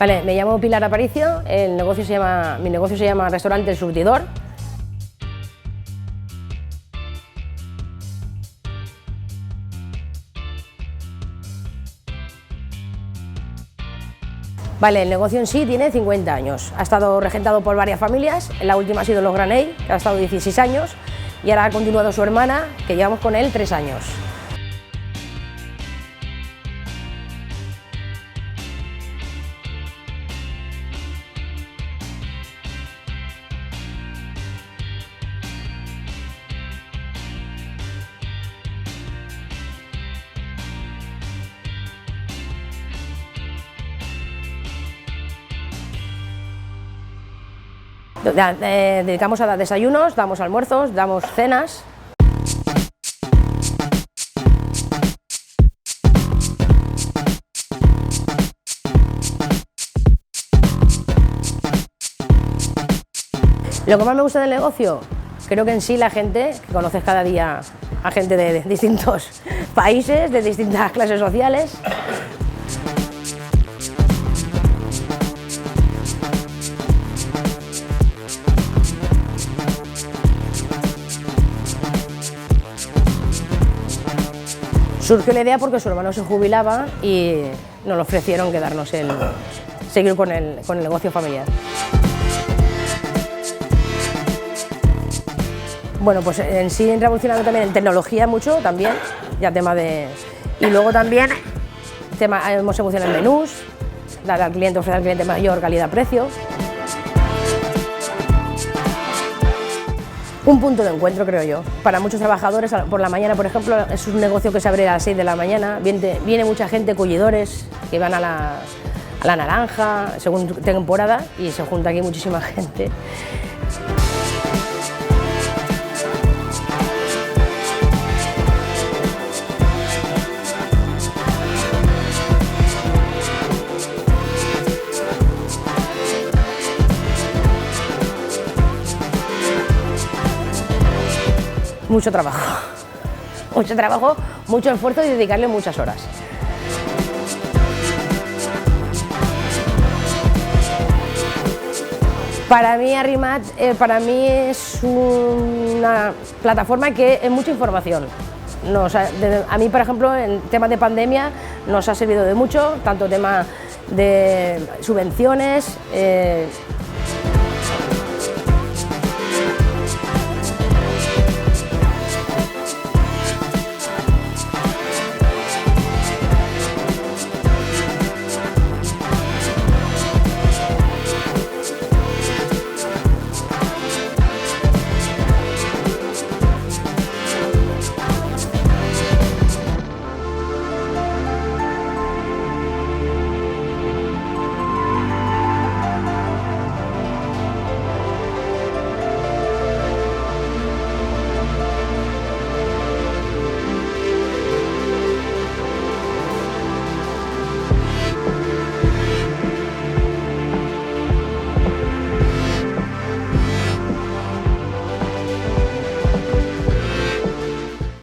Vale, me llamo Pilar Aparicio, mi negocio se llama Restaurante El Surtidor. Vale, el negocio en sí tiene 50 años, ha estado regentado por varias familias, la última ha sido Los Granell, que ha estado 16 años, y ahora ha continuado su hermana, que llevamos con él 3 años. Dedicamos a dar desayunos, damos almuerzos, damos cenas. Lo que más me gusta del negocio, creo que en sí la gente, que conoces cada día a gente de distintos países, de distintas clases sociales. Surgió la idea porque su hermano se jubilaba y nos lo ofrecieron quedarnos seguir con el negocio familiar. Bueno, pues en sí revolucionando también en tecnología mucho también, ya tema de... Y luego también hemos evolucionado en menús, dar al cliente, ofrecer al cliente mayor calidad-precio. Un punto de encuentro, creo yo, para muchos trabajadores. Por la mañana, por ejemplo, es un negocio que se abre a las 6 de la mañana, viene mucha gente, collidores, que van a la naranja, según temporada, y se junta aquí muchísima gente. Mucho trabajo, mucho esfuerzo y dedicarle muchas horas. Para mí Arrimat es una plataforma que es mucha información. A mí, por ejemplo, en temas de pandemia nos ha servido de mucho, tanto tema de subvenciones,